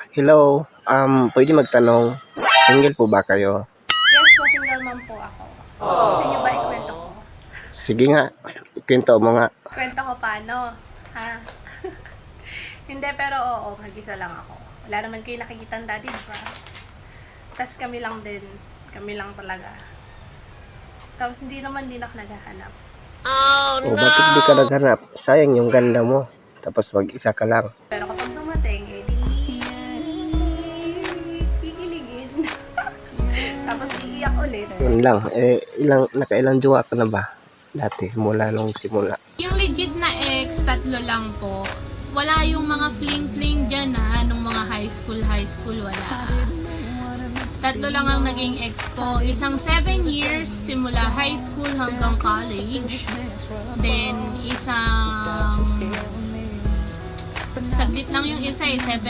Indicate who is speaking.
Speaker 1: Hello, pwede magtanong, single po ba kayo?
Speaker 2: Yes po, single mom po ako. Gusto niyo ba ikwento ko?
Speaker 1: Sige nga, kwento mo nga.
Speaker 2: Kwento ko paano? Ha? Hindi, pero oo, mag-isa lang ako. Wala naman kayo nakikita ang daddy, diba? Tapos kami lang din. Kami lang talaga. Tapos hindi naman din ako naghahanap.
Speaker 1: O bakit di ka naghanap? Sayang yung ganda mo. Tapos mag-isa ka lang.
Speaker 2: Pero kapag dumating, eh di... kikiligin. Tapos iiyak ulit.
Speaker 1: Yun lang, nakailang jowa ka na ba? Dati, mula nung simula.
Speaker 3: Yung legit na ex, 3 lang po. Wala yung mga fling-fling dyan nung mga high school, wala. 3 lang ang naging ex ko. Isang 7 years, simula high school hanggang college. Then, isang... saglit lang yung isa 7